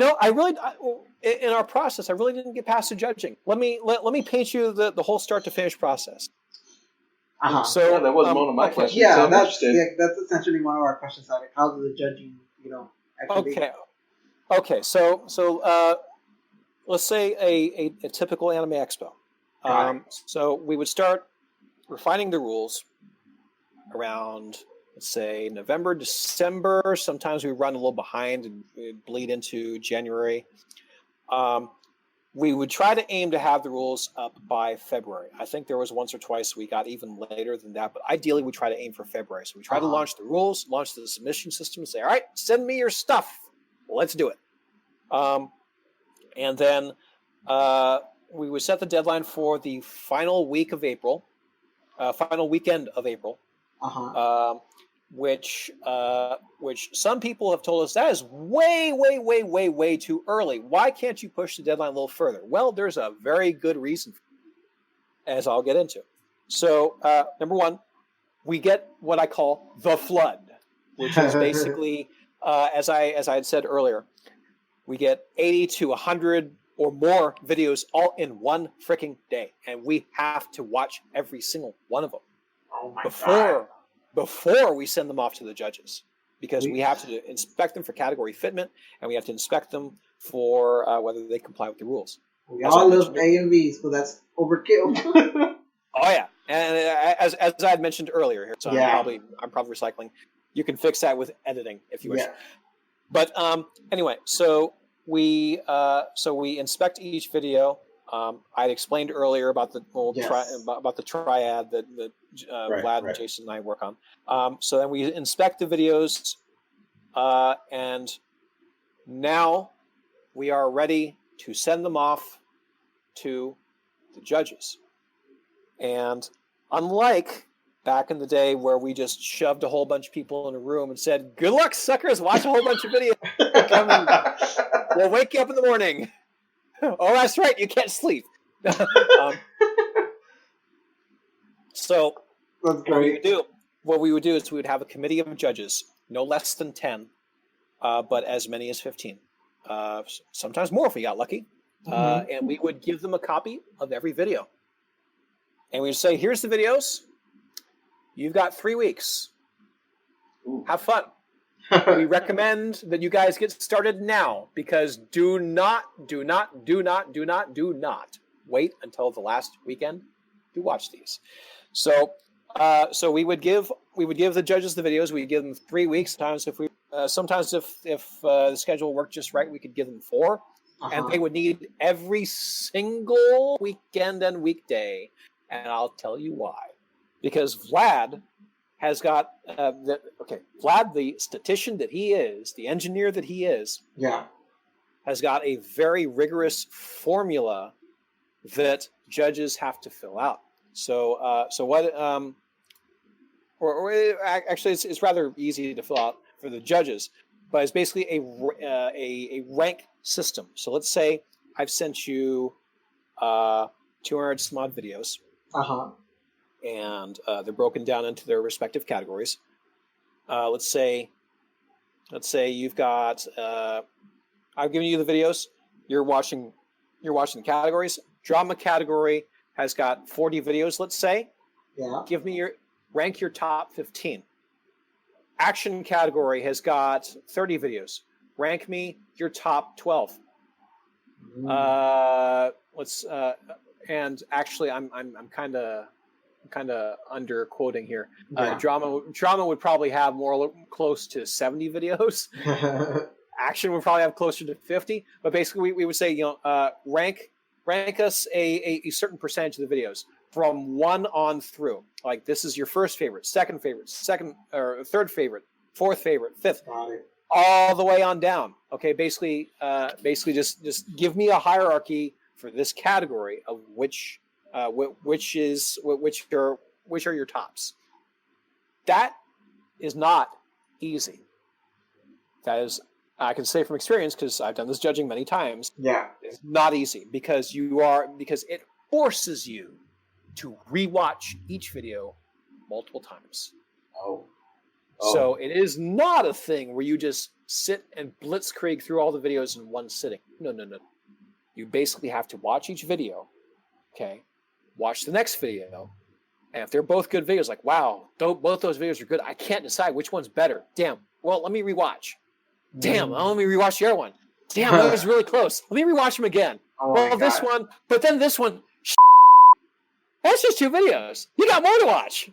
I really in our process, I really didn't get past the judging. Let me paint you the whole start to finish process. So that was one of my questions. Yeah, so that's essentially one of our questions. Like, how does the judging, actually? Okay. So let's say a typical anime expo. So we would start refining the rules around, let's say, November, December. Sometimes we run a little behind and bleed into January. We would try to aim to have the rules up by February. I think there was once or twice we got even later than that, but ideally we try to aim for February. So we try to launch the rules, launch the submission system, and say, all right, send me your stuff. Let's do it. And then we would set the deadline for the final week of April, final weekend of April, which some people have told us that is way too early. Why can't you push the deadline a little further? Well, there's a very good reason for it, as I'll get into. So, number one, we get what I call the flood, which is basically, as I had said earlier, we get 80 to 100 or more videos all in one freaking day, and we have to watch every single one of them before we send them off to the judges, because we have to inspect them for category fitment, and we have to inspect them for whether they comply with the rules. We all love AMV, so that's overkill. Oh yeah, and as I had mentioned earlier here, so I'm probably recycling. You can fix that with editing if you wish. Yeah. But anyway, so we inspect each video. I explained earlier about the about the triad that Vlad and Jason and I work on. So then we inspect the videos, and now we are ready to send them off to the judges. And unlike back in the day where we just shoved a whole bunch of people in a room and said, "Good luck, suckers! Watch a whole bunch of videos. We'll wake you up in the morning." Oh, that's right. You can't sleep. So what we would do is we would have a committee of judges, no less than 10, but as many as 15. Sometimes more if we got lucky. And we would give them a copy of every video. And we'd say, here's the videos. You've got 3 weeks. Have fun. We recommend that you guys get started now, because do not wait until the last weekend to watch these. So we would give the judges the videos. We'd give them 3 weeks. Sometimes if the schedule worked just right, we could give them 4, and they would need every single weekend and weekday. And I'll tell you why. Because Vlad has got Vlad, the statistician that he is, the engineer that he is, has got a very rigorous formula that judges have to fill out. So what? Actually, it's rather easy to fill out for the judges, but it's basically a rank system. So let's say I've sent you 200 some odd videos. And they're broken down into their respective categories. Let's say you've got I've given you the videos. You're watching the categories. Drama category has got 40 videos. Let's say. Yeah. Give me rank your top 15. Action category has got 30 videos. Rank me your top 12. And actually, I'm kind of under quoting here. Drama would probably have more close to 70 videos. Action would probably have closer to 50. But basically, we would say, rank us a certain percentage of the videos from 1 on through. Like, this is your first favorite, second or third favorite, fourth favorite, fifth, all the way on down. Okay, basically just give me a hierarchy for this category of which are your tops. That is not easy. That is, I can say from experience, because I've done this judging many times. Yeah, it's not easy because it forces you to rewatch each video multiple times. Oh, So it is not a thing where you just sit and blitzkrieg through all the videos in one sitting. No. You basically have to watch each video, okay? Watch the next video, and if they're both good videos, like, wow, both those videos are good, I can't decide which one's better. Damn, well, let me rewatch. Damn, let me rewatch the other one. Damn, that was really close. Let me rewatch them again. Well, this one, but then this one, that's just 2 videos. You got more to watch.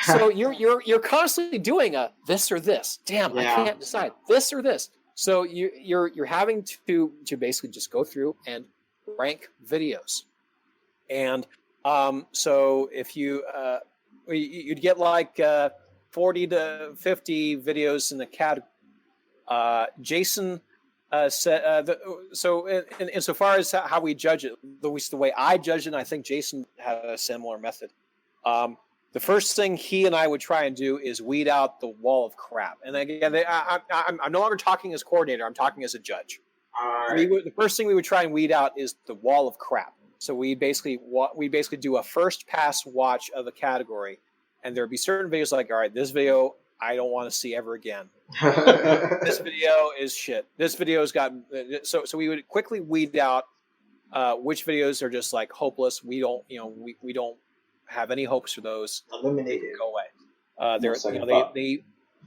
So you're constantly doing a this or this. Damn, I can't decide this or this. So you're having to basically just go through and rank videos, and so if you'd get like 40 to 50 videos in the category. Jason said so insofar as how we judge it, at least the way I judge it, and I think Jason had a similar method. The first thing he and I would try and do is weed out the wall of crap. And again, I'm no longer talking as coordinator. I'm talking as a judge. The first thing we would try and weed out is the wall of crap. So we basically do a first pass watch of a category, and there'd be certain videos like, all right, this video I don't want to see ever again. This video is shit. This video's got so we would quickly weed out which videos are just like hopeless. We don't we don't have any hopes for those. Eliminated. Go away.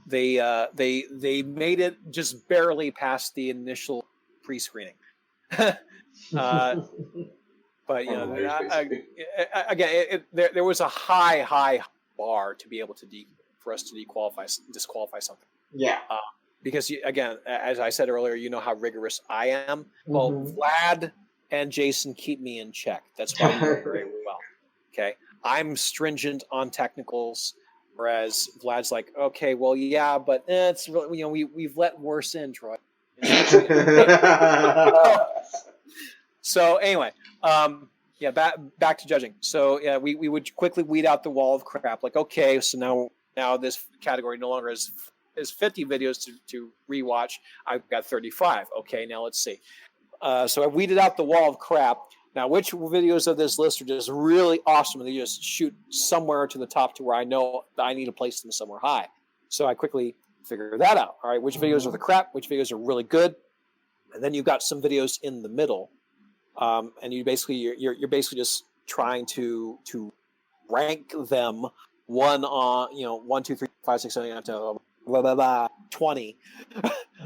They made it just barely past the initial pre-screening. But again, there was a high bar to be able to for us to disqualify something. Yeah. Because again, as I said earlier, you know how rigorous I am. Well, Vlad and Jason keep me in check. That's why we work very well. Okay. I'm stringent on technicals, whereas Vlad's like, okay, well, yeah, but it's really, we've let worse in, Troy. So anyway, back to judging. So yeah, we would quickly weed out the wall of crap. Like, okay, so now this category no longer is 50 videos to rewatch. I've got 35. Okay, now let's see. So I weeded out the wall of crap. Now, which videos of this list are just really awesome and they just shoot somewhere to the top to where I know that I need to place them somewhere high? So I quickly figure that out. All right, which videos are the crap? Which videos are really good? And then you've got some videos in the middle, and you're basically just trying to rank them 1 on 1, 2, 3, 5, 6, 7, 8, 9, 10, 20.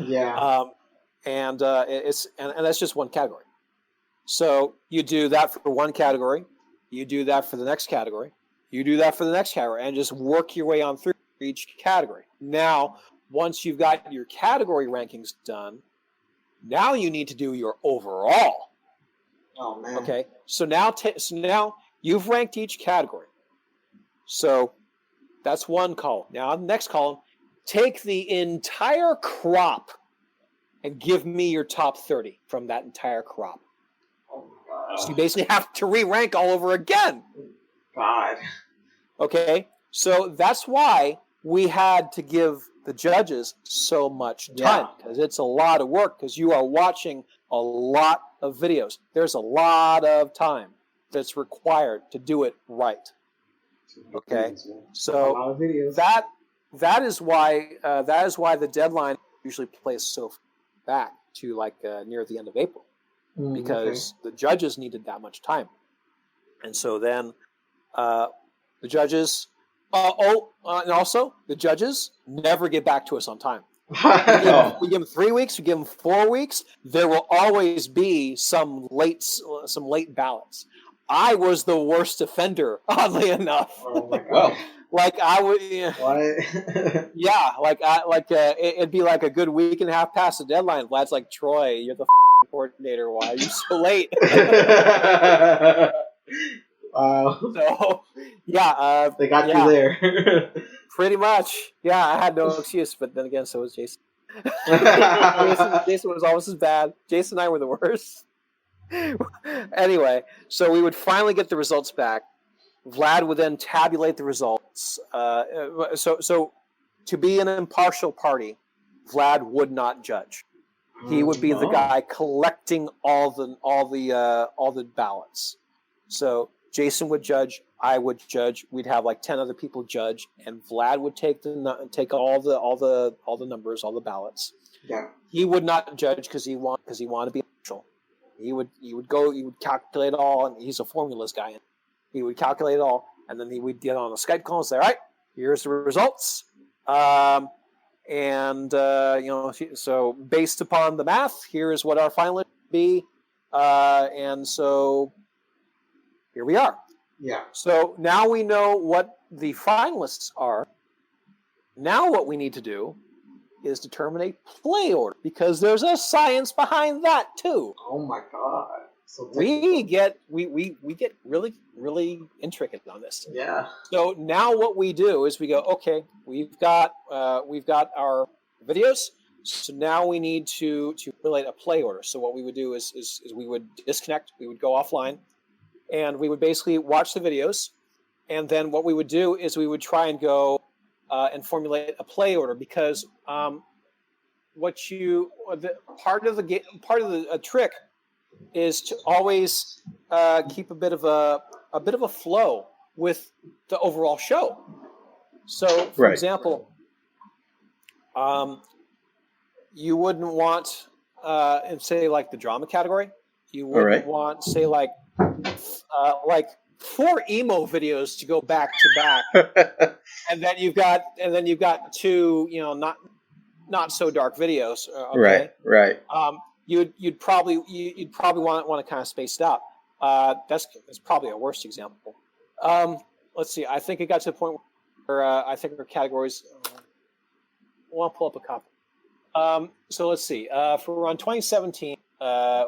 Yeah. And that's just one category. So you do that for one category, you do that for the next category, you do that for the next category, and just work your way on through each category. Now, once you've got your category rankings done, now you need to do your overall. Oh man. Okay. So now you've ranked each category. So that's one column. Now, the next column, take the entire crop and give me your top 30 from that entire crop. So you basically have to re-rank all over again. God. Okay, so that's why we had to give the judges so much time, because it's a lot of work, because you are watching a lot of videos. There's a lot of time that's required to do it right. Okay, so that is why the deadline usually plays so back to like near the end of April. Because the judges needed that much time. And so then the judges, and also the judges never get back to us on time. We give them 3 weeks, we give them 4 weeks. There will always be some late ballots. I was the worst offender, oddly enough. Oh my God. Like I would, it'd be like a good week and a half past the deadline. Vlad's like, Troy, you're the coordinator. Why are you so late? Wow. So they got you there. Pretty much. Yeah, I had no excuse, but then again, so was Jason. Jason was almost as bad. Jason and I were the worst. Anyway, so we would finally get the results back. Vlad would then tabulate the results. So to be an impartial party, Vlad would not judge. He would be the guy collecting all the ballots. So Jason would judge, I would judge. We'd have like 10 other people judge, and Vlad would take all the numbers, all the ballots. Yeah. He would not judge because he wanted to be neutral. He would calculate it all, and he's a formulas guy. He would calculate it all, and then he would get on a Skype call and say, "All right, here's the results." So based upon the math, here is what our finalists be, and so here we are. Yeah. So now we know what the finalists are. Now what we need to do is determine a play order, because there's a science behind that too. Oh my god! So we get really, really intricate on this. Yeah. So now what we do is we go, okay, we've got our videos. So now we need to relate a play order. So what we would do is we would disconnect. We would go offline, and we would basically watch the videos. And then what we would do is we would try and go and formulate a play order, because part of the trick is to always keep a bit of a flow with the overall show. So, for example, you wouldn't want, say, like the drama category. You wouldn't want, say, like 4 emo videos to go back to back, and then you've got 2, not so dark videos. Okay? Right. You'd probably want to kind of space it out. That's probably a worst example. Let's see. I think it got to the point where I think our categories. I'll pull up a copy. So let's see. For around 2017,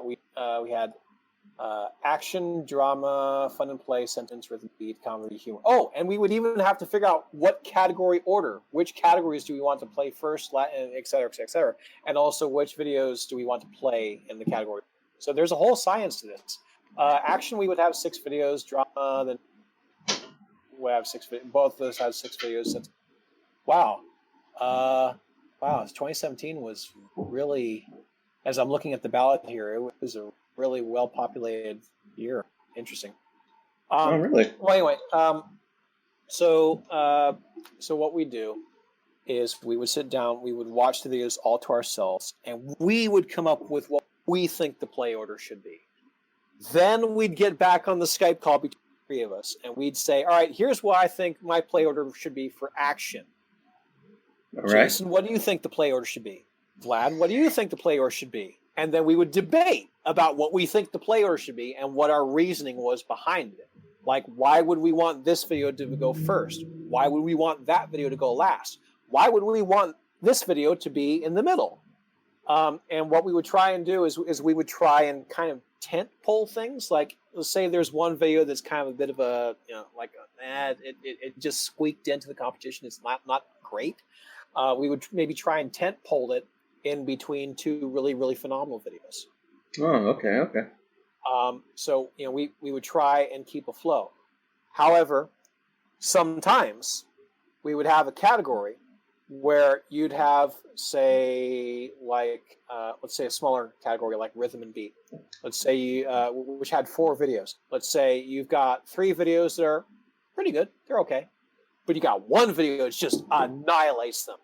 we had action, drama, fun and play, sentence, rhythm, beat, comedy, humor. Oh, and we would even have to figure out what category order. Which categories do we want to play first, et cetera, et cetera, and also which videos do we want to play in the category. So there's a whole science to this. Action, we would have 6 videos. Drama, then we have 6. Both of those have 6 videos. Wow. 2017 was really, as I'm looking at the ballot here, it was a really well-populated year. Interesting. Oh, really? Well, anyway, so what we do is we would sit down, we would watch the videos all to ourselves, and we would come up with what we think the play order should be. Then we'd get back on the Skype call between the 3 of us, and we'd say, all right, here's what I think my play order should be for action. All right. Jason, what do you think the play order should be? Vlad, what do you think the play order should be? And then we would debate about what we think the play order should be and what our reasoning was behind it. Like, why would we want this video to go first? Why would we want that video to go last? Why would we want this video to be in the middle? And what we would try and do is we would try and kind of tent pole things. Like, let's say there's one video that's kind of a bit of a, it just squeaked into the competition. It's not great. We would maybe try and tent pole it in between 2 really, really phenomenal videos. Oh, okay. So, we would try and keep a flow. However, sometimes we would have a category where you'd have, say, like, let's say a smaller category like rhythm and beat. Let's say which had 4 videos. Let's say you've got 3 videos that are pretty good. They're okay. But you got 1 video that just annihilates them.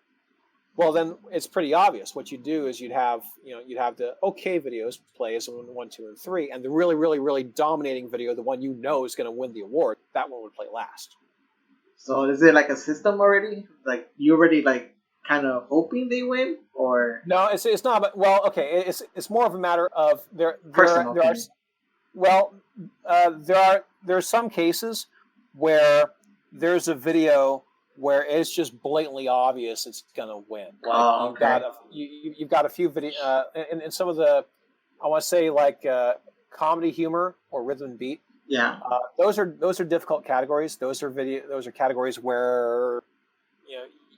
Well, then it's pretty obvious. What you do is you'd have the okay videos play as 1, 2, and 3, and the really, really, really dominating video, the one you know is going to win the award, that one would play last. So is it like a system already? Like you already like kind of hoping they win, or no? It's not. But well, okay. It's more of a matter of there are some cases where there's a video where it's just blatantly obvious it's gonna win. Like you've got a few video in some of the, I want to say like comedy, humor, or rhythm and beat. Yeah. Those are difficult categories. Those are categories where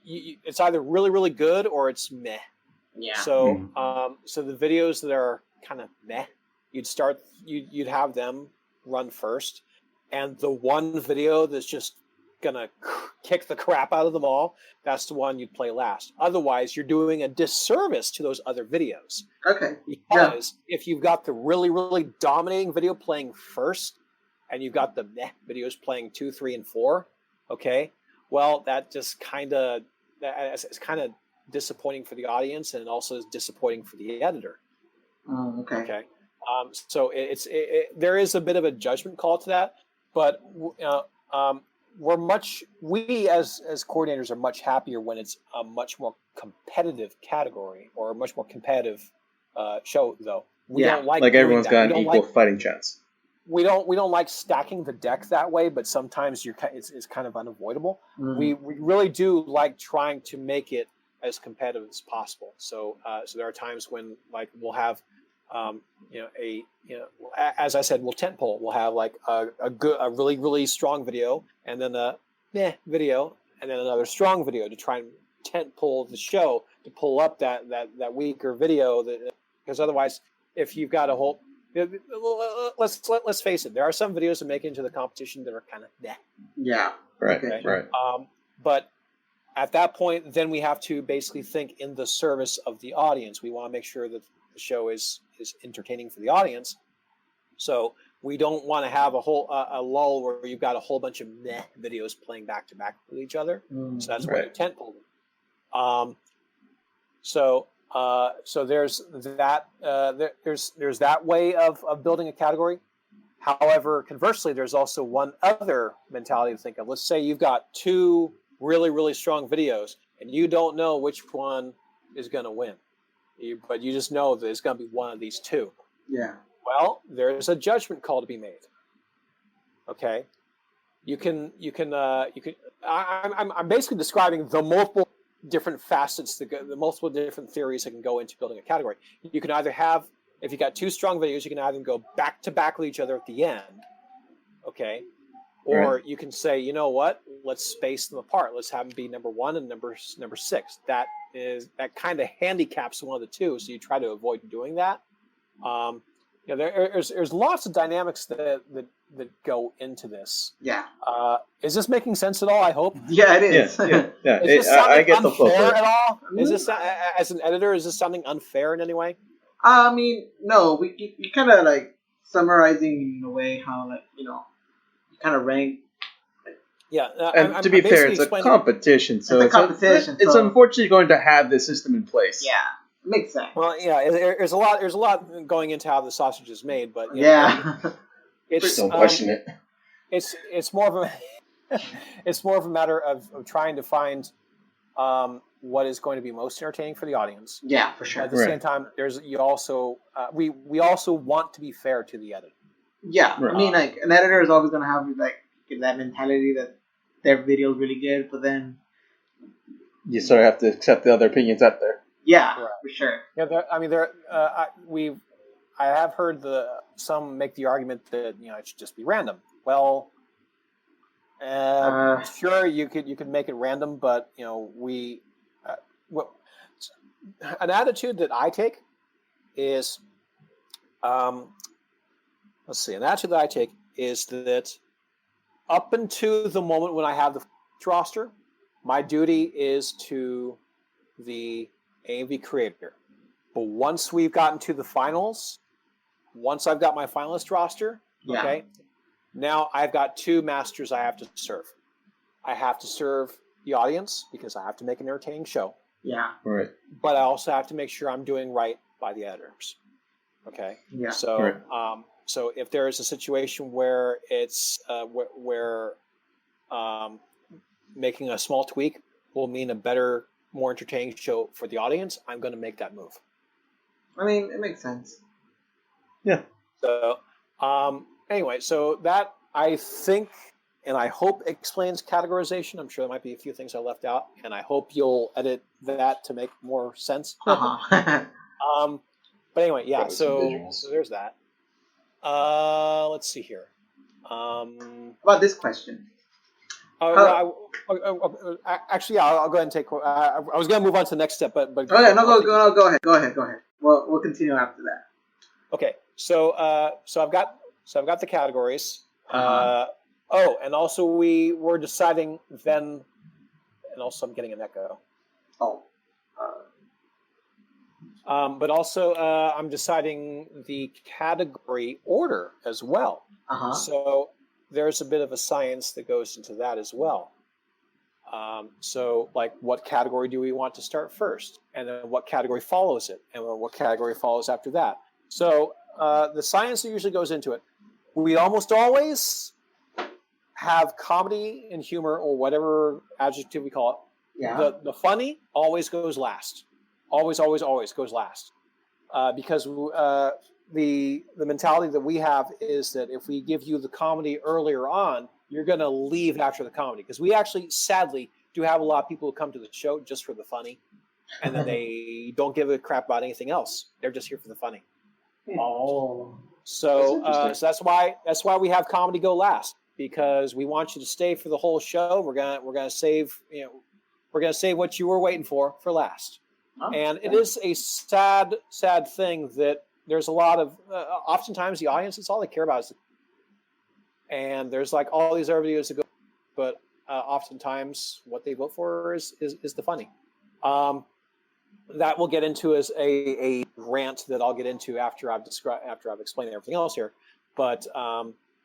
it's either really, really good or it's meh. Yeah. So so the videos that are kind of meh, you'd have them run first, and the one video that's just gonna kick the crap out of them all, that's the one you'd play last. Otherwise, you're doing a disservice to those other videos. Okay. Because if you've got the really, really dominating video playing first, and you've got the meh videos playing 2, 3, and 4, okay, well, that just it's kind of disappointing for the audience, and also is disappointing for the editor. Oh, okay. Okay. So there is a bit of a judgment call to that, but we as coordinators are much happier when it's a much more competitive category or a much more competitive show. Though we don't like everyone's got an equal like, fighting chance. We don't like stacking the deck that way, but sometimes it's kind of unavoidable. Mm. We really do like trying to make it as competitive as possible. So there are times when like we'll have as I said, we'll tentpole. We'll have like a really, really strong video, and then a video, and then another strong video to try and tentpole the show to pull up that weaker video. Because otherwise, if you've got a whole, let's face it, there are some videos that make it into the competition that are kind of Yeah. Right. Okay? Right. But at that point, then we have to basically think in the service of the audience. We want to make sure that the show is entertaining for the audience, so we don't want to have a lull where you've got a whole bunch of meh videos playing back to back with each other. So that's why you tentpole them. So there's that there's that way of building a category. However, conversely, there's also one other mentality to think of. Let's say you've got 2 really, really strong videos, and you don't know which one is going to win. But you just know that it's going to be one of these 2. Yeah. Well, there's a judgment call to be made. Okay, I'm basically describing the multiple different facets, the multiple different theories that can go into building a category. You can either have, if you got 2 strong videos, you can have them go back to back with each other at the end. Okay. Or you can say, you know what? Let's space them apart. Let's have them be number 1 and number 6. That kind of handicaps one of the 2, so you try to avoid doing that. There's lots of dynamics that go into this. Yeah. Is this making sense at all? I hope. Yeah, it is. Yeah. Is this sounding I get the flow unfair at all? Is this, as an editor, is this sounding unfair in any way? I mean, no. You kind of like summarizing in a way how you kind of rank. Yeah, and to be fair, it's a competition, so it's unfortunately going to have this system in place. Yeah, makes sense. Well, yeah, there's a lot going into how the sausage is made, but it's don't question it. It's more of a it's more of a matter of trying to find what is going to be most entertaining for the audience. Yeah, for sure. At the same time, we also want to be fair to the editor. Yeah, I mean, like an editor is always going to have like that mentality that their video is really good, but then you sort of have to accept the other opinions out there. Yeah, for sure. Yeah, I have heard some make the argument that it should just be random. Well, sure, you could make it random, but an attitude that I take is an attitude that I take is that up until the moment when I have the roster, my duty is to the AMV creator. But once we've gotten to the finals, once I've got my finalist roster, okay, now I've got 2 masters I have to serve. I have to serve the audience because I have to make an entertaining show. Yeah. Right. But I also have to make sure I'm doing right by the editors. Okay. Yeah. So, so if there is a situation where it's making a small tweak will mean a better, more entertaining show for the audience, I'm going to make that move. I mean, it makes sense. Yeah. So, anyway, so that I think and I hope explains categorization. I'm sure there might be a few things I left out, and I hope you'll edit that to make more sense. But anyway, yeah. So there's that. Let's see here. About this question. Actually, yeah, I'll go ahead and take. I was going to move on to the next step, but okay, go ahead. We'll continue after that. Okay, so I've got the categories. And also we were deciding then, and also I'm getting an echo. But also I'm deciding the category order as well. So there's a bit of a science that goes into that as well. So, like, what category do we want to start first? And then what category follows it? And what category follows after that? So, the science that usually goes into it, we almost always have comedy and humor, or whatever adjective we call it. Yeah. The funny always goes last. Always goes last. Because the mentality that we have is that if we give you the comedy earlier on, you're going to leave after the comedy. Because we actually, sadly, do have a lot of people who come to the show just for the funny, and then they don't give a crap about anything else. They're just here for the funny. Oh, so that's why we have comedy go last, because we want you to stay for the whole show. We're gonna save what you were waiting for last. Oh, and it is a sad thing that there's a lot of oftentimes the audience, it's all they care about is and there's like all these other videos to go, but oftentimes what they vote for is the funny. That we'll get into as a rant that I'll get into after I've explained everything else here. But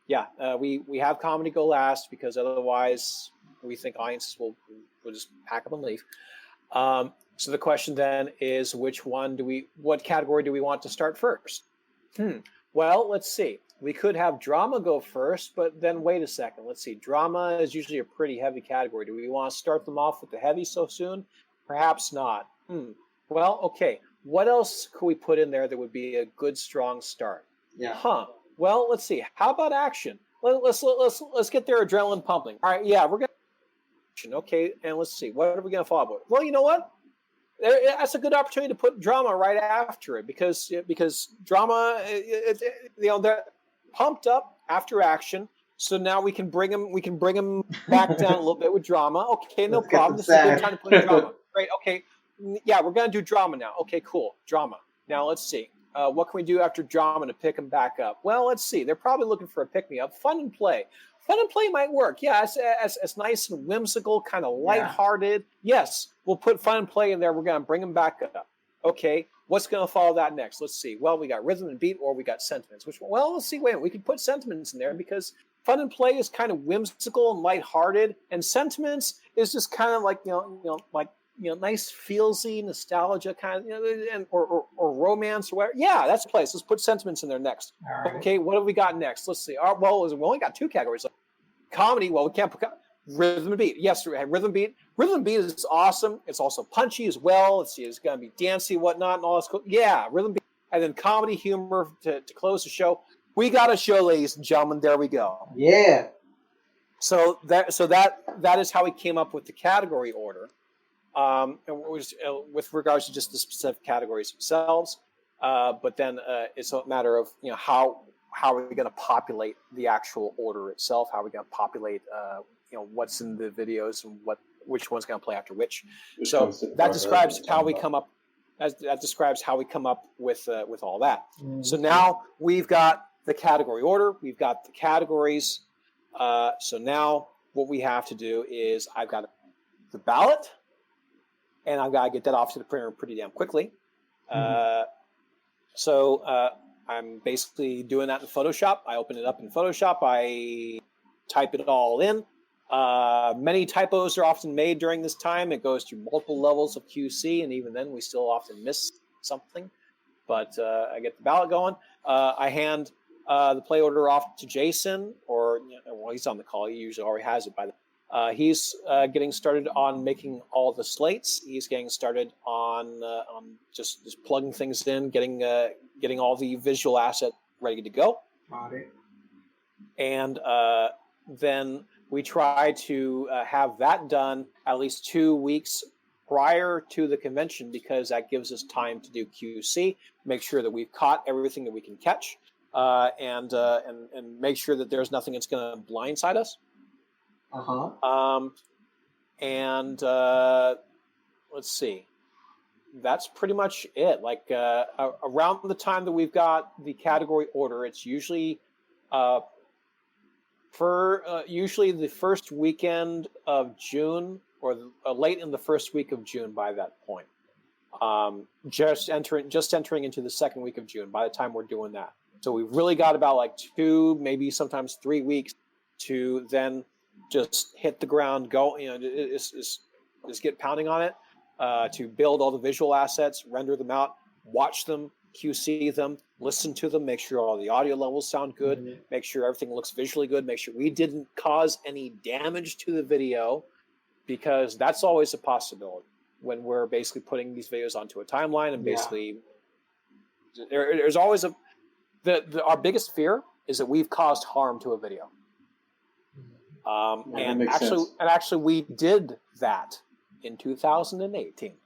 we have comedy go last because otherwise we think audiences will just pack up and leave. So the question then is, what category do we want to start first? Well, let's see. We could have drama go first, but then wait a second. Let's see. Drama is usually a pretty heavy category. Do we want to start them off with the heavy so soon? Perhaps not. Well, okay. What else could we put in there that would be a good, strong start? Yeah. Well, let's see. How about action? Let's get their adrenaline pumping. All right. Yeah, we're gonna action. Okay, and let's see. What are we gonna follow with? Well, you know what? That's a good opportunity to put drama right after it because drama, they're pumped up after action. So now we can bring them back down a little bit with drama. Okay, no problem. This is a good time to put in drama. Great. Okay, yeah, we're gonna do drama now. Okay, cool. Drama. Now let's see. What can we do after drama to pick them back up? Well, let's see. They're probably looking for a pick-me-up. Fun and play. Fun and play might work. Yeah, it's nice and whimsical, kind of lighthearted. Yeah. Yes, we'll put fun and play in there. We're going to bring them back up. Okay, what's going to follow that next? Let's see. Well, we got rhythm and beat, or we got sentiments. Well, let's see. Wait a minute. We can put sentiments in there because fun and play is kind of whimsical and lighthearted, and sentiments is just kind of like nice feelsy nostalgia kind of, or romance or whatever. Yeah, that's the place. Let's put sentiments in there next. Right. Okay, what have we got next? Let's see. We only got two categories. Comedy. Well, we can't put rhythm and beat. Yes, rhythm beat. Rhythm beat is awesome. It's also punchy as well. Let's see. It's going to be dancey, whatnot, and all this cool. Yeah, rhythm beat. And then comedy, humor to close the show. We got a show, ladies and gentlemen. There we go. Yeah. So that is how we came up with the category order. And with regards to just the specific categories themselves, but then it's a matter of how are we going to populate the actual order itself? How are we going to populate what's in the videos and which one's going to play after which? So that describes how we come up. That describes how we come up with all that. Mm-hmm. So now we've got the category order. We've got the categories. So now what we have to do is I've got the ballot. And I've got to get that off to the printer pretty damn quickly. So I'm basically doing that in Photoshop. I open it up in Photoshop. I type it all in. Many typos are often made during this time. It goes through multiple levels of QC, and even then we still often miss something. But I get the ballot going. I hand the play order off to Jason, he's on the call. He usually already has it by the he's getting started on making all the slates. He's getting started on just plugging things in, getting all the visual asset ready to go. Got it. And then we try to have that done at least 2 weeks prior to the convention, because that gives us time to do QC, make sure that we've caught everything that we can catch, and make sure that there's nothing that's going to blindside us. Let's see. That's pretty much it. Like around the time that we've got the category order, it's usually usually the first weekend of June, or late in the first week of June. By that point, just entering into the second week of June. By the time we're doing that, so we've really got about like 2, maybe sometimes 3 weeks to then just hit the ground, go, is get pounding on it, to build all the visual assets, render them out, watch them, QC them, listen to them, make sure all the audio levels sound good, make sure everything looks visually good, make sure we didn't cause any damage to the video, because that's always a possibility when we're basically putting these videos onto a timeline, and basically there's always our biggest fear is that we've caused harm to a video. And actually we did that in 2018.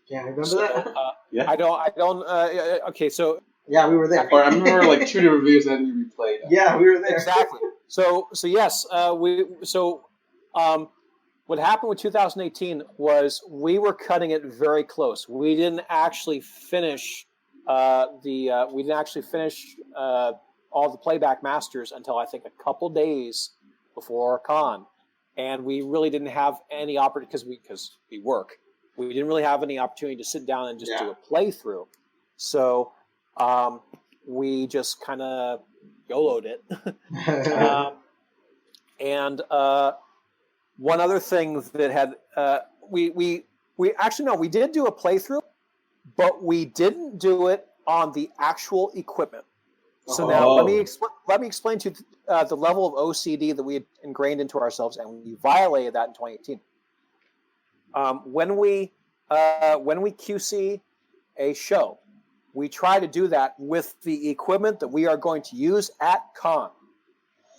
Yeah, I remember that. Yeah. I don't. Okay, so yeah, we were there. Or I remember like 2 different videos that we replayed. Yeah, we were there. Exactly. So yes, what happened with 2018 was we were cutting it very close. We didn't actually finish all the playback masters until I think a couple days before con, and we really didn't have any opportunity because we work. We didn't really have any opportunity to sit down and just do a playthrough. So we just kind of YOLO'd it. And one other thing that had we did do a playthrough, but we didn't do it on the actual equipment. So now let me explain to you the level of OCD that we had ingrained into ourselves, and we violated that in 2018. When we QC a show, we try to do that with the equipment that we are going to use at con.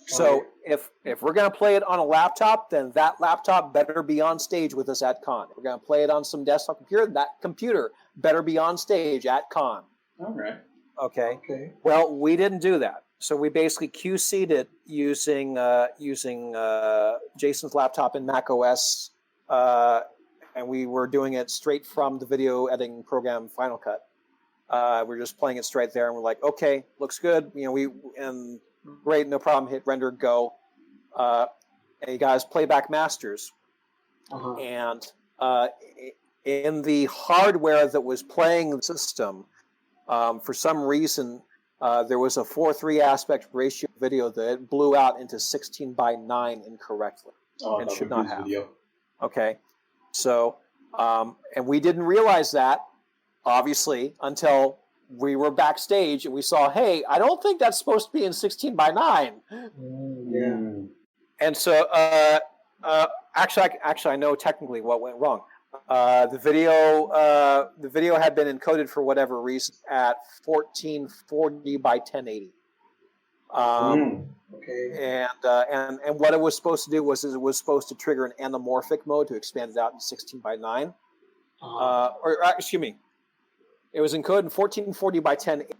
So if we're going to play it on a laptop, then that laptop better be on stage with us at con. If we're going to play it on some desktop computer, that computer better be on stage at con. All right. Okay. Well, we didn't do that. So we basically QC'd it using Jason's laptop in Mac OS, and we were doing it straight from the video editing program Final Cut. We're just playing it straight there, and we're like, okay, looks good. Great, no problem. Hit render, go. And you guys playback masters, and in the hardware that was playing the system, for some reason, there was a 4:3 aspect ratio video that blew out into 16:9 incorrectly, and should not have. Video. Okay, so and we didn't realize that, obviously, until we were backstage and we saw, hey, I don't think that's supposed to be in 16:9. Yeah. And so, actually, I know technically what went wrong. The video had been encoded for whatever reason at 1440 by 1080. And what it was supposed to do was it was supposed to trigger an anamorphic mode to expand it out in 16:9. Excuse me, it was encoded in 1440 by 1080.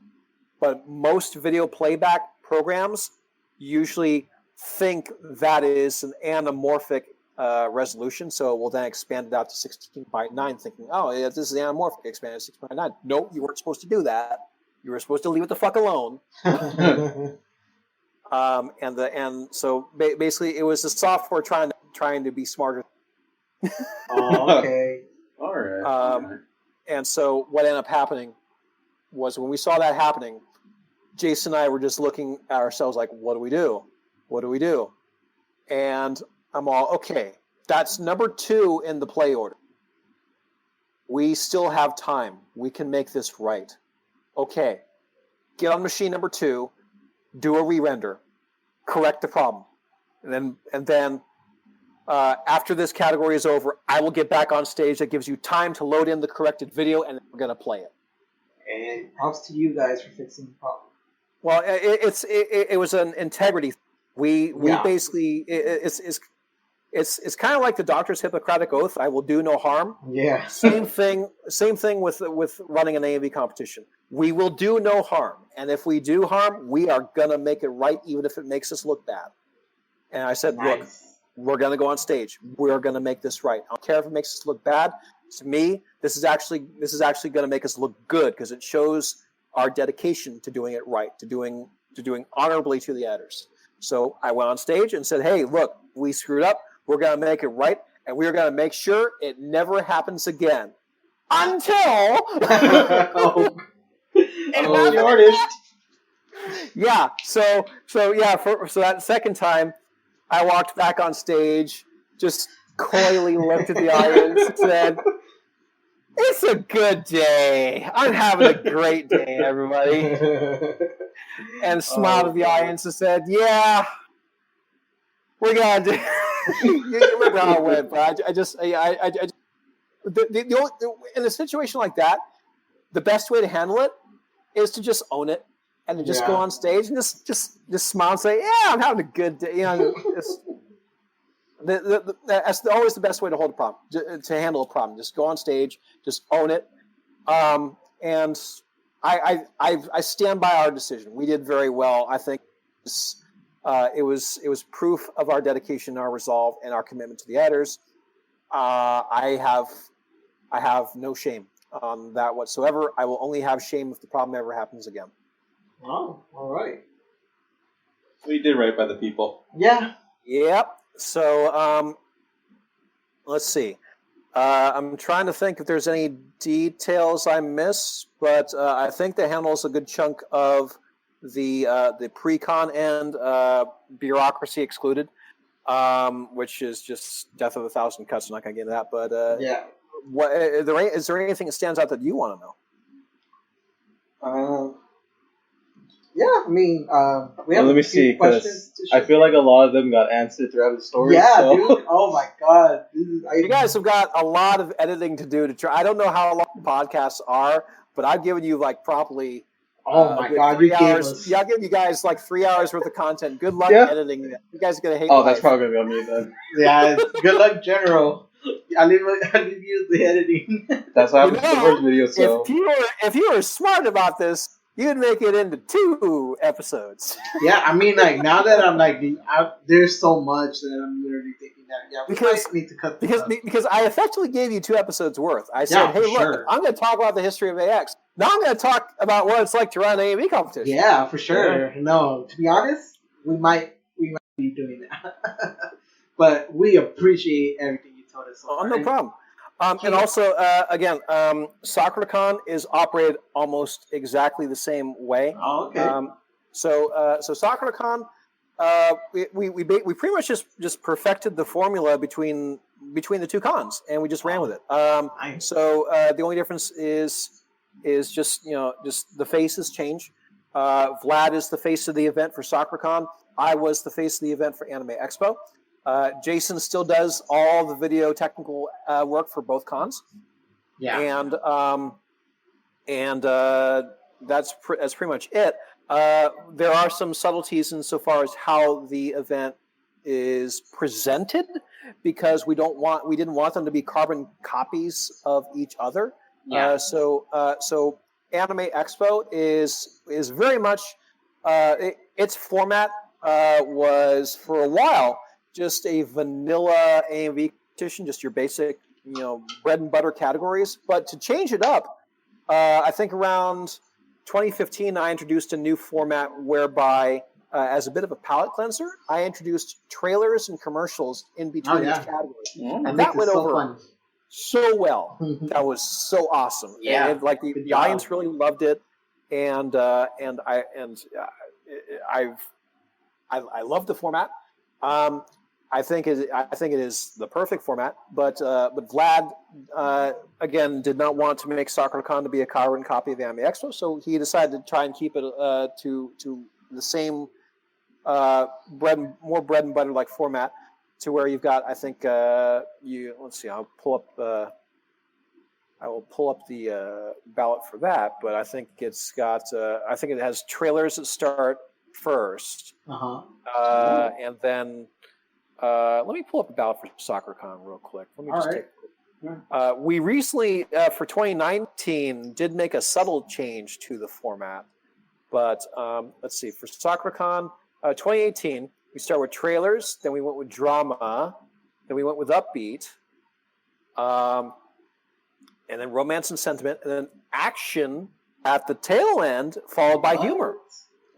But most video playback programs usually think that is an anamorphic resolution, so it will then expand it out to 16:9, thinking, oh, yeah, this is anamorphic, expanded to 16:9. Nope, you weren't supposed to do that. You were supposed to leave it the fuck alone. So basically, it was the software trying to be smarter. Okay. All right. And so what ended up happening was when we saw that happening, Jason and I were just looking at ourselves like, what do we do? What do we do? And I'm all, okay, that's number 2 in the play order. We still have time. We can make this right. Okay, get on machine number 2, do a re-render, correct the problem. And then after this category is over, I will get back on stage. That gives you time to load in the corrected video, and we're going to play it. And props to you guys for fixing the problem. Well, it was an integrity. We basically it's kind of like the doctor's Hippocratic oath. I will do no harm. Yeah. Same thing with running an AMV competition. We will do no harm, and if we do harm, we are gonna make it right, even if it makes us look bad. And I said, look, we're gonna go on stage. We're gonna make this right. I don't care if it makes us look bad. To me, this is actually gonna make us look good because it shows our dedication to doing it right, to doing honorably to the editors. So I went on stage and said, hey, look, we screwed up. We're going to make it right, and we're going to make sure it never happens again. Until... the artist. Yeah, so that second time, I walked back on stage, just coyly looked at the audience, and said, "It's a good day. I'm having a great day, everybody." And smiled at the audience and said, "Yeah, we're gonna do." You remember how it went, but in a situation like that, the best way to handle it is to just own it and to just go on stage and just smile and say, "Yeah, I'm having a good day." That's always the best way to hold a problem, to handle a problem. Just go on stage, just own it, and I stand by our decision. We did very well. I think it was proof of our dedication, our resolve, and our commitment to the editors. I have no shame on that whatsoever. I will only have shame if the problem ever happens again. Oh, all right. We did right by the people. Yeah. Yep. So let's see. I'm trying to think if there's any details I miss, but I think that handles a good chunk of the pre-con end, bureaucracy excluded, which is just death of a thousand cuts. I'm not going to get into that, but is there anything that stands out that you want to know? Yeah, I mean, we have let me see, because I feel like a lot of them got answered throughout the story. Yeah, so. Dude. Oh my god. You guys have got a lot of editing to do to try. I don't know how long podcasts are, but I've given you like probably. Oh my god, 3 hours. Yeah, I'll give you guys like 3 hours worth of content. Good luck editing it. You guys are gonna hate. Oh, that's probably gonna be on me then. Yeah, good luck, General. I'll leave you the editing. That's what happens to the first video. So if you were smart about this, you'd make it into 2 episodes. Yeah, I mean, like now that I'm like, there's so much that I'm literally thinking that we might need to cut because I effectively gave you 2 episodes worth. I said, hey, look, I'm going to talk about the history of AX. Now I'm going to talk about what it's like to run an AMV competition. Yeah, for sure. Yeah. No, to be honest, we might be doing that, but we appreciate everything you told us. No problem. And also, again, SoccerCon is operated almost exactly the same way. Oh, okay. So SoccerCon, we pretty much just perfected the formula between the 2 cons, and we just ran with it. Nice. So the only difference is just the faces change. Vlad is the face of the event for SoccerCon. I was the face of the event for Anime Expo. Jason still does all the video technical work for both cons. Yeah. And that's pretty much it. There are some subtleties insofar as how the event is presented, because we didn't want them to be carbon copies of each other. Yeah. So Anime Expo is very much its format was for a while just a vanilla AMV competition, just your basic, bread and butter categories. But to change it up, I think around 2015, I introduced a new format whereby, as a bit of a palate cleanser, I introduced trailers and commercials in between each category. Yeah, and that went over so well. That was so awesome. Yeah, and the audience really loved it, and I love the format. I think it is the perfect format, but Vlad again did not want to make SoccerCon to be a carbon copy of the Anime Expo, so he decided to try and keep it to the same more bread and butter like format, to where you've got, I think let's see, I will pull up the ballot for that, but I think it's got I think it has trailers that start first, and then. Let me pull up a ballot for SoccerCon real quick. Let me just take a quick. We recently, for 2019, did make a subtle change to the format. But let's see, for SoccerCon 2018, we start with trailers, then we went with drama, then we went with upbeat, and then romance and sentiment, and then action at the tail end, followed by humor.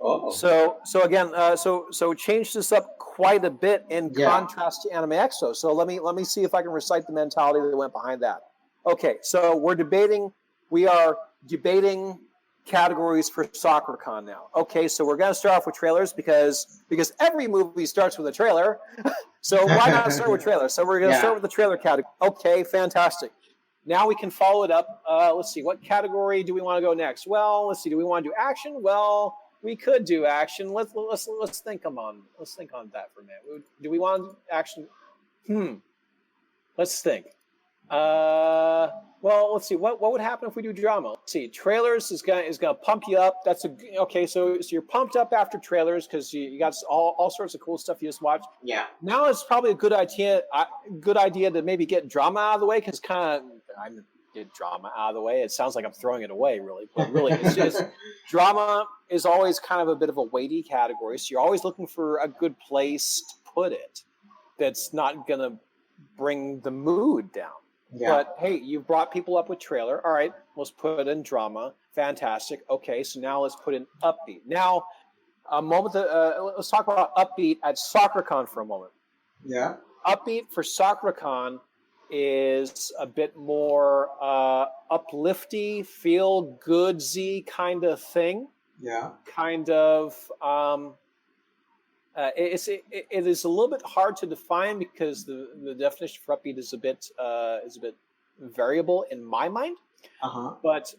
Oh. So again, so change this up quite a bit in contrast to Anime Expo. So let me see if I can recite the mentality that went behind that. Okay, so we are debating categories for SoccerCon now. Okay, so we're going to start off with trailers because every movie starts with a trailer. So why not start with trailers? So we're going to start with the trailer category. Okay, fantastic. Now we can follow it up. Let's see, what category do we want to go next? Well, let's see. Do we want to do action? Well, we could do action. Let's think on that for a minute. Do we want to do action? Let's think. Well, let's see. What would happen if we do drama? Let's see. Trailers is gonna pump you up. Okay. So you're pumped up after trailers because you got all sorts of cool stuff you just watched. Yeah. Now it's probably a good idea to maybe get drama out of the way because I get drama out of the way. It sounds like I'm throwing it away, really, but really, it's just drama is always kind of a bit of a weighty category. So you're always looking for a good place to put it that's not gonna bring the mood down. Yeah. But hey, you brought people up with trailer. All right, let's put in drama. Fantastic. Okay, so now let's put in upbeat. Now, let's talk about upbeat at SoccerCon for a moment. Yeah. Upbeat for SoccerCon is a bit more uplifty, feel goodsy kind of thing. Yeah. Kind of. It is a little bit hard to define because the definition for upbeat is a bit variable in my mind. But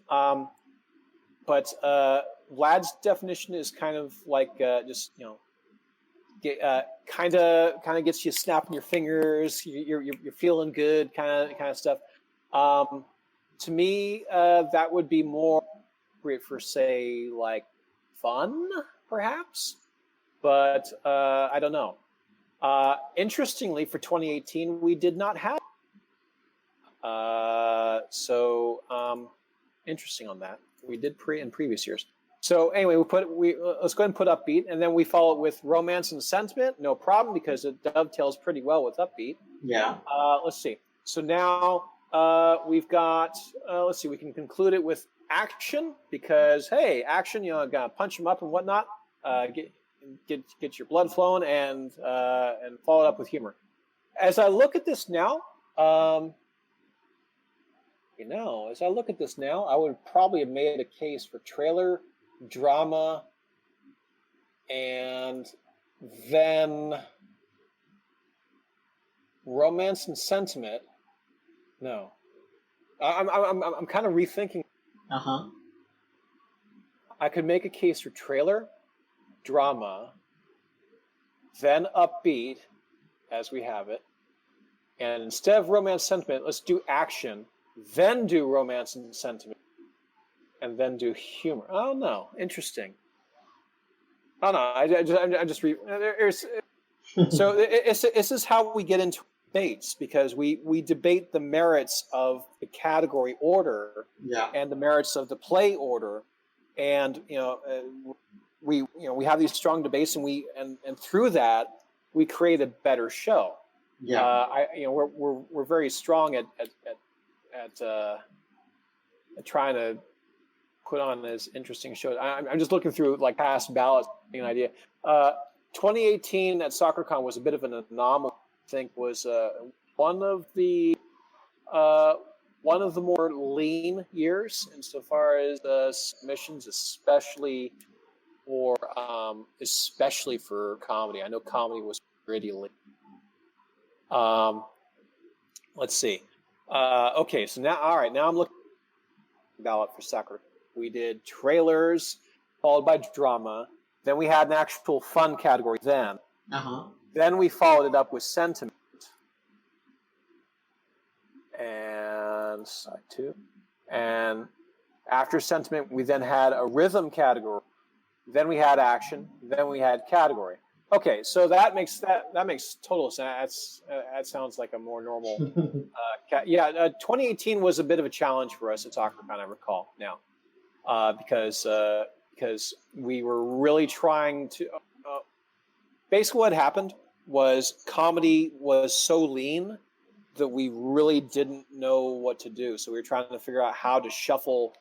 Vlad's definition is kind of like just kind of gets you snapping your fingers. You're feeling good, kind of stuff. To me, that would be more appropriate for say like fun, perhaps. But I don't know. Interestingly, for 2018, we did not have. Interesting on that. We did in previous years. So anyway, let's go ahead and put upbeat, and then we follow it with romance and sentiment. No problem because it dovetails pretty well with upbeat. Yeah. Let's see. So now we've got. Let's see. We can conclude it with action because hey, action. Gotta punch them up and whatnot. Get your blood flowing and follow it up with humor. As I look at this now, I would probably have made a case for trailer, drama, and then romance and sentiment. No, I'm kind of rethinking. I could make a case for trailer, drama, then upbeat, as we have it, and instead of romance sentiment, let's do action, then do romance and sentiment, and then do humor. Oh no, interesting. Oh no, So this is how we get into debates because we debate the merits of the category order and the merits of the play order, and we have these strong debates, and through that we create a better show. Yeah, we're very strong at trying to put on this interesting show. I'm just looking through like past ballots, an idea. 2018 at SoccerCon was a bit of an anomaly. I think was one of the more lean years insofar as submissions, especially for comedy. I know comedy was pretty lean. Let's see. Okay, so now I'm looking at the ballot for soccer. We did trailers, followed by drama. Then we had an actual fun category. Then we followed it up with sentiment and side two. And after sentiment, we then had a rhythm category. Then we had action. Then we had category. Okay, so that makes total sense. That sounds like a more normal. 2018 was a bit of a challenge for us at SoccerCon, I recall now, because we were really trying to. Basically, what happened was comedy was so lean that we really didn't know what to do. So we were trying to figure out how to shuffle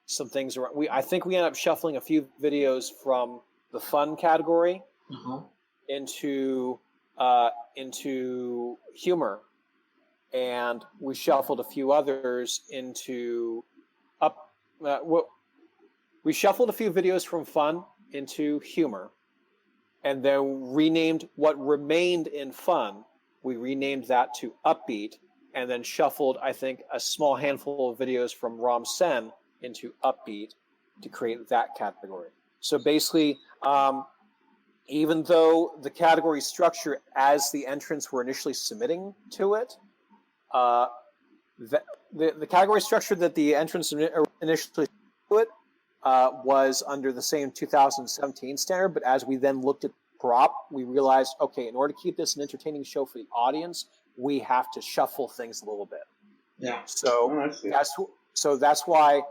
some things around. I think we ended up shuffling a few videos from the fun category into humor, and we shuffled a few others into We shuffled a few videos from fun into humor, and then renamed what remained in fun. We renamed that to upbeat, and then shuffled, I think, a small handful of videos from Ram Sen into upbeat to create that category. So basically, even though the category structure as the entrants were initially submitting to it, the category structure that the entrants initially to it was under the same 2017 standard, but as we then looked at prop, we realized, okay, in order to keep this an entertaining show for the audience, we have to shuffle things a little bit. Yeah. So that's why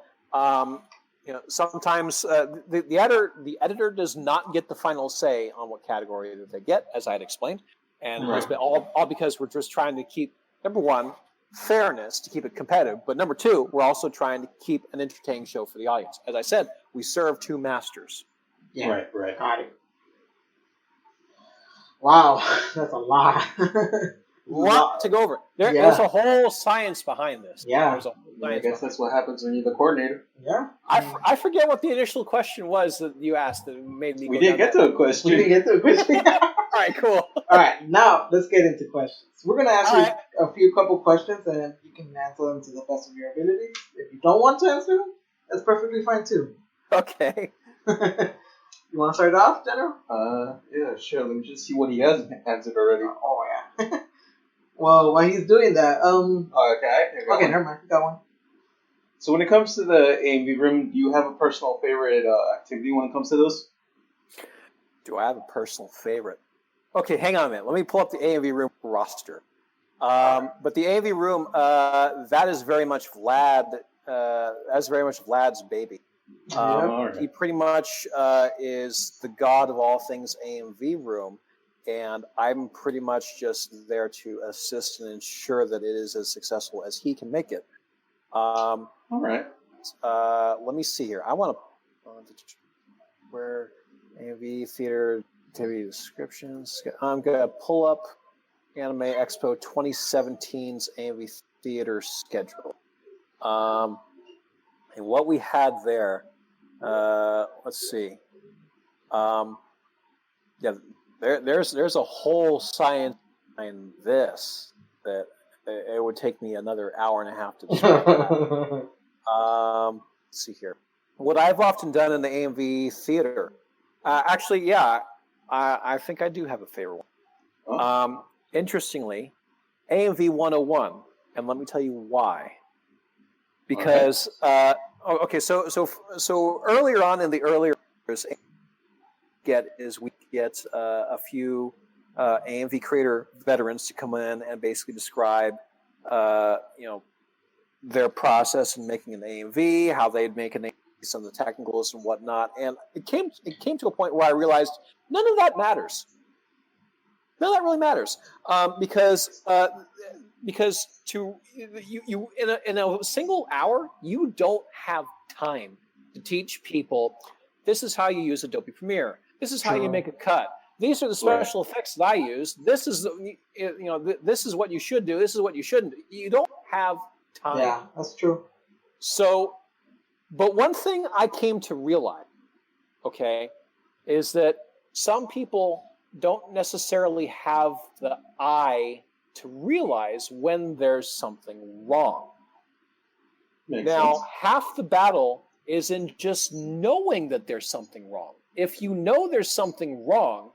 sometimes the editor does not get the final say on what category that they get, as I had explained, and it's been all because we're just trying to keep, number one, fairness, to keep it competitive, but number two, we're also trying to keep an entertaining show for the audience. As I said, we serve two masters. Yeah. Right. Got it. Wow, that's a lot. Lot to go over. There's a whole science behind this. Yeah. I guess that's what happens when you're the coordinator. Yeah. I forget what the initial question was that you asked that made me. We didn't get to a question. All right, cool. All right, now let's get into questions. We're gonna ask you a couple questions, and you can answer them to the best of your ability. If you don't want to answer them, that's perfectly fine too. Okay. You want to start off, General? Yeah, sure. Let me just see what he has answered already. Oh yeah. Well, while he's doing that, okay, never mind. You got one. So when it comes to the AMV room, do you have a personal favorite activity when it comes to those? Do I have a personal favorite? Okay, hang on a minute. Let me pull up the AMV room roster. But the AMV room, that is very much Vlad. That's very much Vlad's baby. He pretty much is the god of all things AMV room, and I'm pretty much just there to assist and ensure that it is as successful as he can make it. All right. Let me see here. I want to where AMV theater activity descriptions. I'm gonna pull up Anime Expo 2017's AMV theater schedule. And what we had there, let's see. There's a whole science behind this that it would take me another hour and a half to describe. Let's see here. What I've often done in the AMV theater, I think I do have a favorite one. Interestingly, AMV 101, and let me tell you why. Because so earlier on in the earlier years, we get a few AMV creator veterans to come in and basically describe their process in making an AMV, how they'd make an AMV, some of the technicals and whatnot. And it came to a point where I realized none of that matters. None of that really matters because to you in a single hour you don't have time to teach people. This is how you use Adobe Premiere. This is how you make a cut. These are the special effects that I use. This is this is what you should do. This is what you shouldn't do. You don't have time. Yeah, that's true. So, but one thing I came to realize, is that some people don't necessarily have the eye to realize when there's something wrong. Makes now, sense. half the battle is in just knowing that there's something wrong. If you know there's something wrong,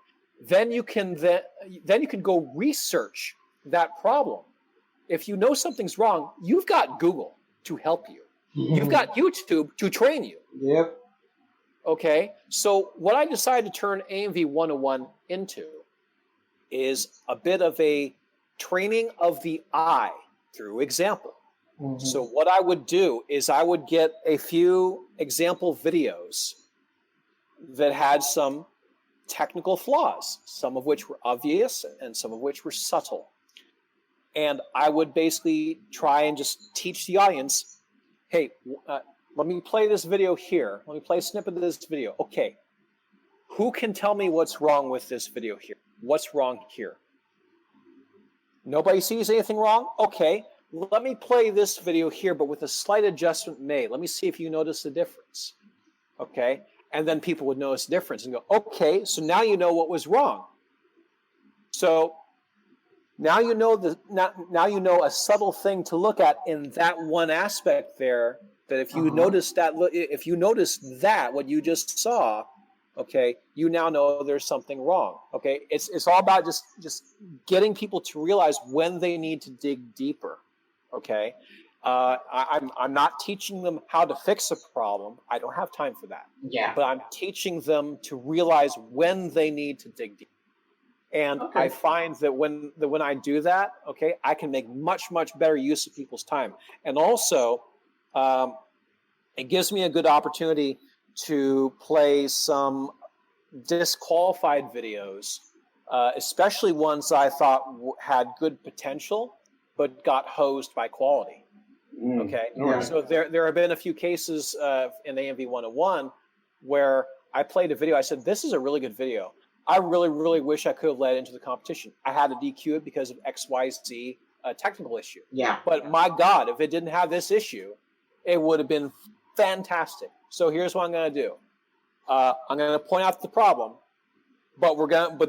then you can go research that problem. If you know something's wrong, you've got Google to help you. You've got YouTube to train you. Yep. Okay, so what I decided to turn AMV 101 into is a bit of a training of the eye through example. Mm-hmm. So what I would do is I would get a few example videos that had some technical flaws, some of which were obvious and some of which were subtle. And I would basically try and just teach the audience, hey, let me play this video here. Let me play a snippet of this video. Okay, who can tell me what's wrong with this video here? What's wrong here? Nobody sees anything wrong? Okay, let me play this video here, but with a slight adjustment made. Let me see if you notice the difference. okay? And then people would notice the difference and go, okay, so now you know what was wrong. So now you know now you know a subtle thing to look at in that one aspect there. That if you notice that what you just saw, okay, you now know there's something wrong. Okay, it's all about just getting people to realize when they need to dig deeper. Okay, I'm not teaching them how to fix a problem. I don't have time for that. Yeah. But I'm teaching them to realize when they need to dig deeper. And I find that when I do that, okay, I can make much better use of people's time, and also it gives me a good opportunity to play some disqualified videos, especially ones I thought had good potential but got hosed by quality. Okay, so there have been a few cases in AMV 101 where I played a video. I said, "This is a really good video. I really wish I could have led into the competition. I had to DQ it because of XYZ technical issue. Yeah. But my God, if it didn't have this issue, it would have been fantastic. So here's what I'm going to do. I'm going to point out the problem, but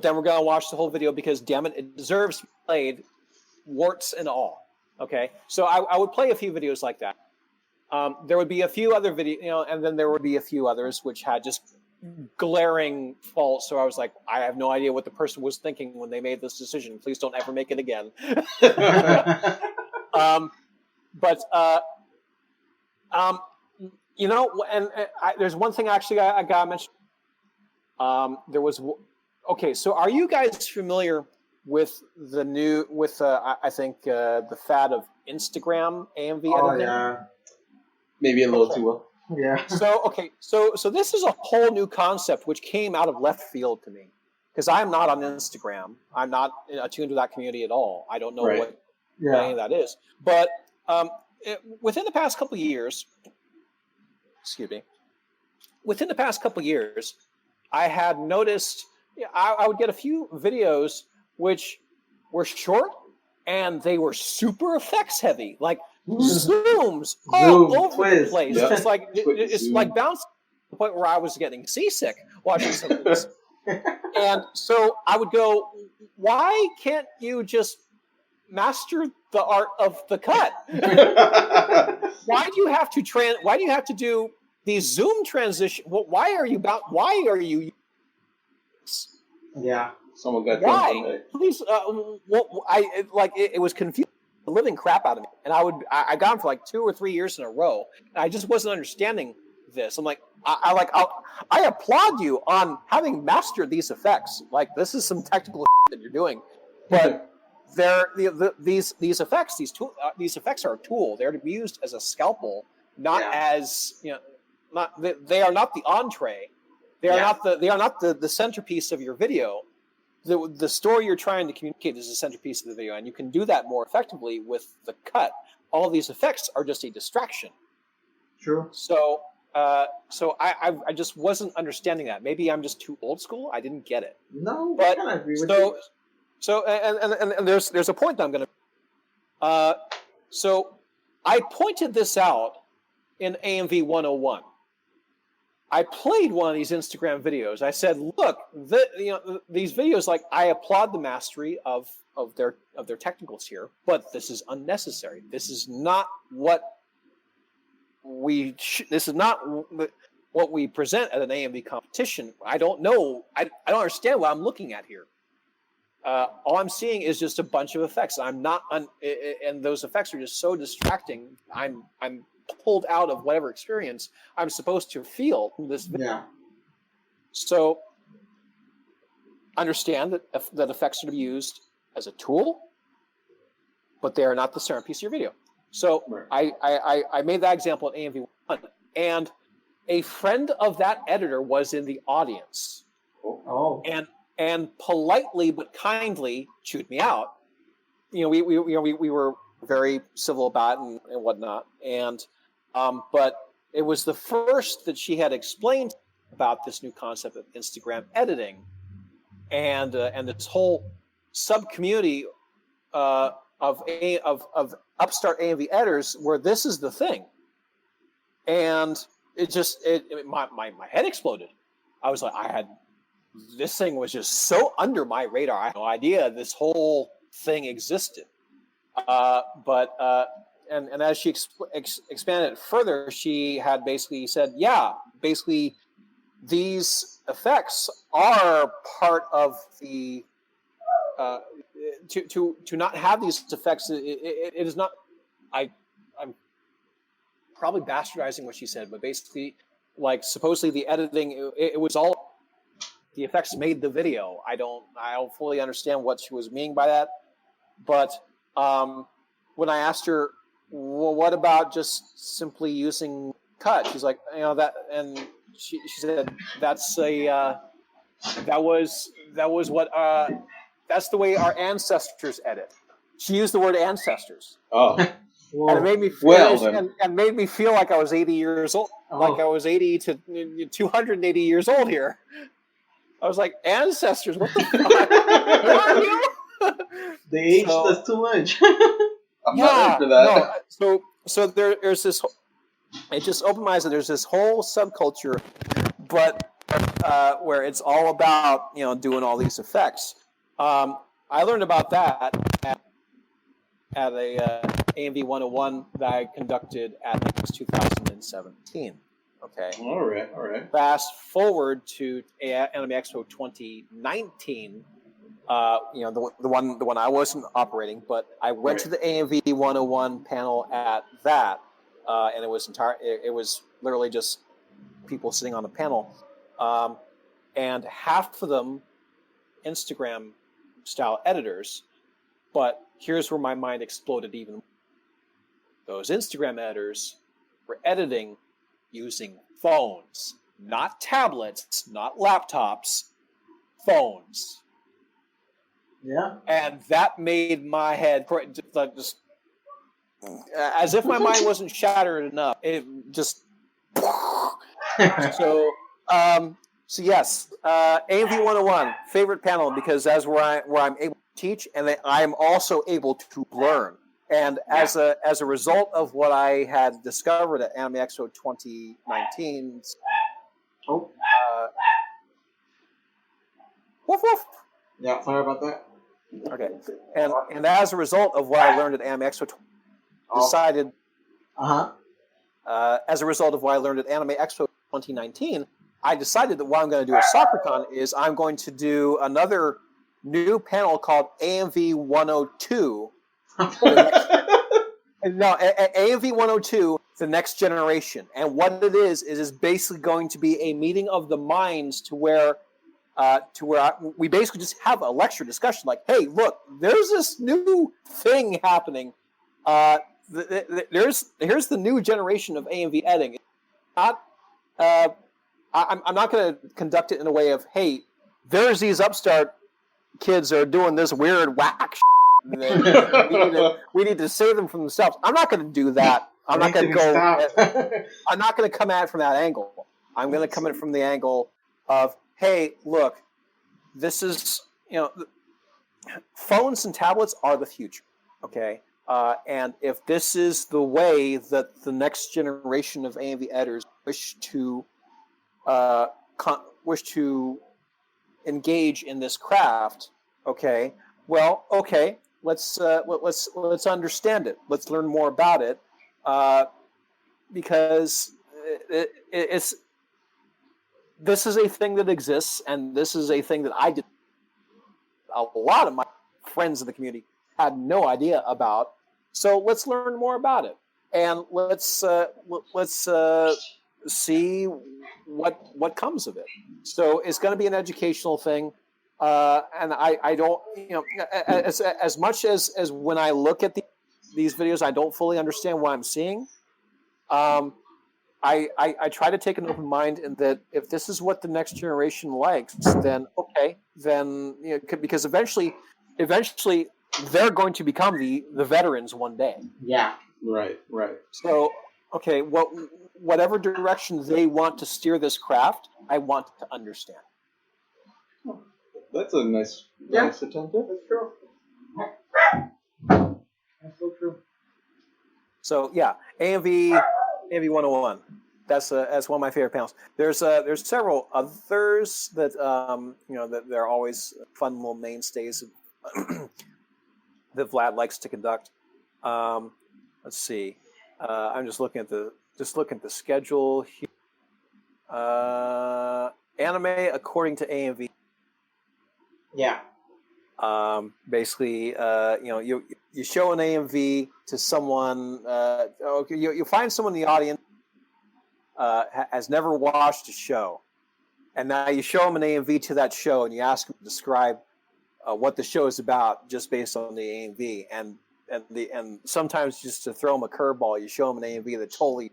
then we're going to watch the whole video because, damn it, it deserves to be played, warts and all. Okay. So I would play a few videos like that. There would be a few other videos, and then there would be a few others which had just glaring faults. So I was like, I have no idea what the person was thinking when they made this decision. Please don't ever make it again. There's one thing actually I got to mention. So are you guys familiar with the new, I think the fad of Instagram AMV editing? Oh, yeah. Maybe a little too well. Yeah. So this is a whole new concept which came out of left field to me, because I'm not on Instagram. I'm not attuned to that community at all. I don't know what any of that is. But within the past couple of years, I had noticed I would get a few videos which were short and they were super effects heavy, like zooms all over the place. Yep. It's like bouncing to the point where I was getting seasick watching some of this. And so I would go, why can't you just master the art of the cut? Why do you have to do these zoom transitions? Why are you? Yeah. Someone got why? Please. It was confusing the living crap out of me, and I got them for like 2 or 3 years in a row, and I just wasn't understanding this. I'm like, I applaud you on having mastered these effects. Like, this is some technical that you're doing, but these effects are a tool. They're to be used as a scalpel, not as they are not the entree. They are not the centerpiece of your video. The story you're trying to communicate is the centerpiece of the video, and you can do that more effectively with the cut. All these effects are just a distraction. True. So I just wasn't understanding that. Maybe I'm just too old school. I didn't get it. No, but I agree with you. And there's a point that I'm going to. So I pointed this out in AMV 101. I played one of these Instagram videos. I said, "Look, these videos. Like, I applaud the mastery of their technicals here, but this is unnecessary. This is not what we. This is not what we present at an AMV competition. I don't know. I don't understand what I'm looking at here. All I'm seeing is just a bunch of effects. I'm not, and those effects are just so distracting. I'm pulled out of whatever experience I'm supposed to feel in this video. Yeah. So understand that effects are to be used as a tool, but they are not the centerpiece of your video. So I made that example at AMV1, and a friend of that editor was in the audience. Oh. And politely but kindly chewed me out. We were very civil about it and whatnot. And but it was the first that she had explained about this new concept of Instagram editing, and this whole sub community of upstart AMV editors, where this is the thing. And my head exploded. I was like, this thing was just so under my radar. I had no idea this whole thing existed. But as she expanded it further, she had basically said, basically these effects are part of the to not have these effects. It is not. I'm probably bastardizing what she said, but basically, like supposedly the editing, it was all the effects made the video. I don't fully understand what she was meaning by that, but when I asked her, well, what about just simply using cut? She's like, that, and she said that's that was what that's the way our ancestors edit. She used the word ancestors. Oh. And it made me feel, and made me feel like I was 80 years old, like I was 80 to 280 years old here. I was like, ancestors, what the fuck? Who are you? They aged us too much. I'm not ready for that. No, so there's this. It just opened my eyes that there's this whole subculture, but where it's all about doing all these effects. I learned about that at a AMV 101 that I conducted at 2017. Okay. All right. Fast forward to Anime Expo 2019. The one I wasn't operating, but I went to the AMV 101 panel at that, and it was It was literally just people sitting on the panel, and half of them Instagram style editors. But here's where my mind exploded even more. Those Instagram editors were editing using phones, not tablets, not laptops, phones. Yeah. And that made my head just as if my mind wasn't shattered enough. It just so yes, AMV 101 favorite panel because that's where I'm able to teach and I am also able to learn. And as a result of what I had discovered at Anime Expo 2019, woof woof. Yeah, sorry about that. Okay, and as a result of what I learned at Anime Expo, decided. As a result of what I learned at Anime Expo 2019, I decided that what I'm going to do at SoccerCon is I'm going to do another new panel called AMV 102. AMV 102, the next generation, and what it is basically going to be a meeting of the minds to where we basically just have a lecture discussion. Like, hey, look, there's this new thing happening. Here's the new generation of AMV editing. I'm not going to conduct it in a way of, hey, there's these upstart kids that are doing this weird whack. We need to save them from themselves. I'm not going to do that. I'm not going to go. I'm not going to come at it from that angle. I'm going to come at it from the angle of, hey, look, this is phones and tablets are the future. Okay, and if this is the way that the next generation of AMV editors wish to engage in this craft, okay, let's understand it. Let's learn more about it, because this is a thing that exists, and this is a thing that I did. A lot of my friends in the community had no idea about. So let's learn more about it, and let's see what comes of it. So it's going to be an educational thing. And I don't, as much as when I look at these videos, I don't fully understand what I'm seeing. I try to take an open mind in that if this is what the next generation likes, then okay, then because eventually they're going to become the veterans one day. Yeah. Right. So okay, whatever direction they want to steer this craft, I want to understand. That's a nice attempt. That's true. That's so true. So yeah, AMV 101. that's one of my favorite panels. There's several others that that they're always fun little mainstays that Vlad likes to conduct. Let's see. I'm just looking at the schedule here. Anime according to AMV. Yeah. Basically, you show an AMV to someone. You find someone in the audience has never watched a show, and now you show them an AMV to that show, and you ask them to describe what the show is about just based on the AMV, and sometimes just to throw them a curveball, you show them an AMV that totally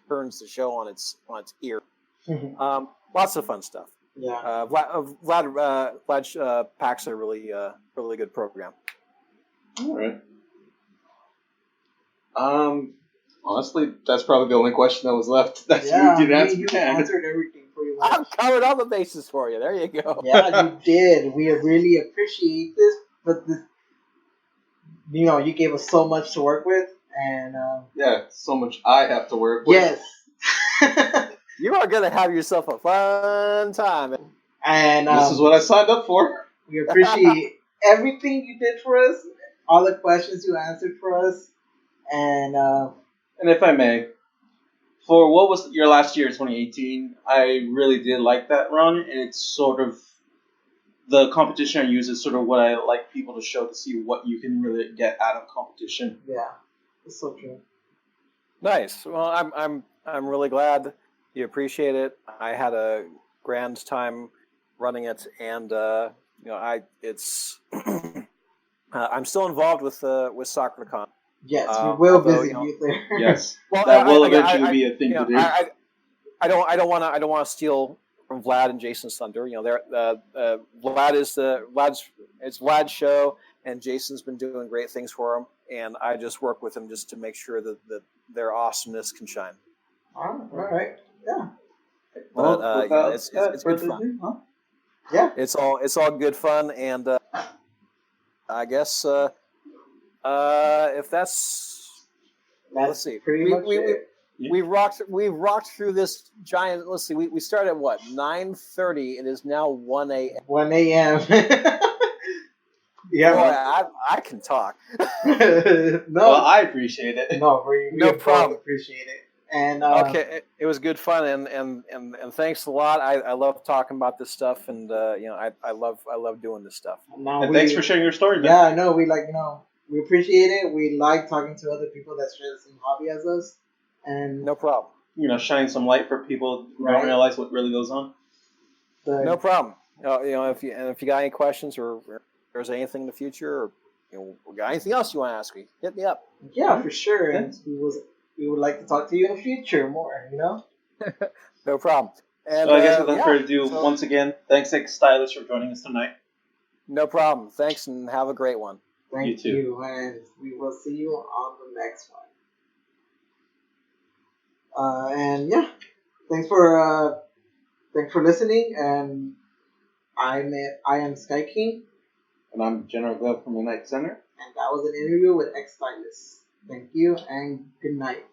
turns the show on its ear. Mm-hmm. Lots of fun stuff. Yeah. Vlad packs a really good program. All right. Honestly, that's probably the only question that was left. You did answer. You answered everything pretty much. I've covered all the bases for you. There you go. Yeah, you did. We really appreciate this, but you gave us so much to work with, and so much I have to work with. Yes. You are going to have yourself a fun time. And this is what I signed up for. We appreciate everything you did for us, all the questions you answered for us, and if I may, for what was your last year, 2018, I really did like that run, and it's sort of the competition I use is sort of what I like people to show to see what you can really get out of competition. Yeah, it's so true. Nice. Well, I'm really glad you appreciate it. I had a grand time running it, and I'm still involved with SoccerCon. Yes, we will visit you there. Yes, well, that will eventually be a thing to do. I don't want to steal from Vlad and Jason's thunder. It's Vlad's show, and Jason's been doing great things for him, and I just work with him just to make sure that their awesomeness can shine. All right. Yeah. But it's good fun. Huh? Yeah. It's all good fun, and I guess if let's see, we rocked through this giant. Let's see, we started at what 9:30. It is now 1 a.m. 1 a.m. Yeah, boy, I can talk. No, well, I appreciate it. No problem. Appreciate it. And okay, it was good fun, and thanks a lot. I love talking about this stuff, and I love doing this stuff. And thanks for sharing your story, man. Yeah, I know we we appreciate it. We like talking to other people that share the same hobby as us, and no problem. Shining some light for people who don't realize what really goes on. No problem. If you got any questions or if there's anything in the future, or got anything else you want to ask me, hit me up. Yeah, for sure. And we would like to talk to you in the future more, No problem. And, so I guess without further ado, once again, thanks XStylus for joining us tonight. No problem. Thanks, and have a great one. Thank you, and we will see you on the next one. Thanks for listening, and I am Skyking. And I'm General Glove from the Night Center. And that was an interview with XStylus. Thank you, and good night.